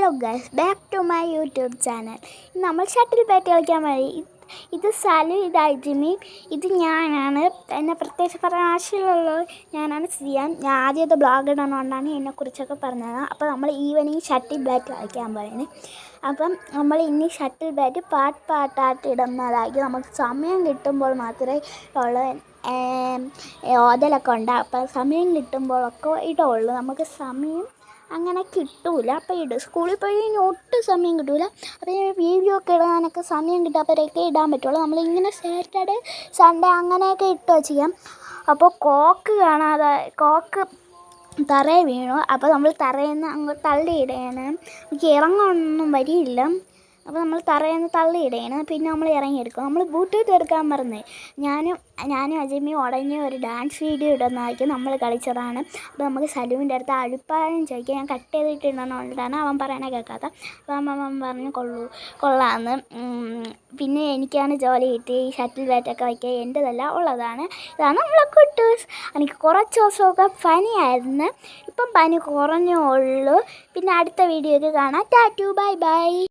Hello guys, back to my YouTube channel. നമ്മൾ shuttle bat കളിക്കാൻ വഴി. ഇത് സലു, ഇത് അജ്മി, ഇത് ഞാനാണ്. എന്നെ പ്രത്യേകിച്ച് പറയാൻ ആവശ്യമുള്ളത് ഞാനാണ് സിയാൻ. ഞാൻ ആദ്യത്തെ ബ്ലോഗ് ഇടുന്നതുകൊണ്ടാണ് എന്നെക്കുറിച്ചൊക്കെ പറഞ്ഞത്. അപ്പോൾ നമ്മൾ ഈവനിങ് ഷട്ടിൽ ബാറ്റ് കളിക്കാൻ പറയുന്നത്. അപ്പം നമ്മൾ ഇനി ഷട്ടിൽ ബാറ്റ് പാട്ടായിട്ട് ഇടുന്നതായിരിക്കും. നമുക്ക് സമയം കിട്ടുമ്പോൾ മാത്രമേ ഉള്ളൂ. ഓതലൊക്കെ ഉണ്ട്. അപ്പം സമയം കിട്ടുമ്പോഴൊക്കെ ഇടുള്ളൂ. നമുക്ക് സമയം അങ്ങനെ കിട്ടൂല. അപ്പോൾ സ്കൂളിൽ പോയി ഒട്ടും സമയം കിട്ടൂല. അപ്പോൾ വീഡിയോ ഒക്കെ ഇടാനൊക്കെ സമയം കിട്ടാത്തവരൊക്കെ ഇടാൻ പറ്റുള്ളൂ. നമ്മളിങ്ങനെ സാറ്റർഡേ സൺഡേ അങ്ങനെയൊക്കെ ഇട്ട് ചെയ്യാം. അപ്പോൾ കോക്ക് തറയിൽ വീണു. അപ്പോൾ നമ്മൾ തറയിൽ നിന്ന് അങ്ങോട്ട് തള്ളിയിടണം. നമുക്ക് ഇറങ്ങാനൊന്നും വരിയില്ല. അപ്പോൾ നമ്മൾ തറയിൽ നിന്ന് തള്ളിയിടണം. പിന്നെ നമ്മൾ ഇറങ്ങിയെടുക്കും. നമ്മൾ ബ്ലൂടൂത്ത് എടുക്കാൻ മറന്നേ. ഞാനും അജ്മിയും ഉടനെ ഒരു ഡാൻസ് വീഡിയോ ഇടുന്നതായിരിക്കും. നമ്മൾ കളിച്ചതാണ്. അപ്പോൾ നമുക്ക് സലുവിൻ്റെ അടുത്ത് അഭിപ്രായം ചോദിക്കാം. ഞാൻ കട്ട് ചെയ്തിട്ടുണ്ടെന്നുകൊണ്ടാണ് അവൻ പറയണ കേൾക്കാത്ത. അപ്പോൾ അവൻ പറഞ്ഞു കൊള്ളാമെന്ന്. പിന്നെ എനിക്കാണ് ജോലി കിട്ടി. ഈ ഷട്ടിൽ ബാറ്റൊക്കെ വയ്ക്കുക എൻ്റെതല്ല, ഉള്ളതാണ്. ഇതാണ് നമ്മളെ കുട്ടൂസ്. എനിക്ക് കുറച്ച് ദിവസമൊക്കെ പനിയായിരുന്നു. ഇപ്പം പനി കുറഞ്ഞേ ഉള്ളൂ. പിന്നെ അടുത്ത വീഡിയോയിൽ കാണാം. Tattoo, bye bye.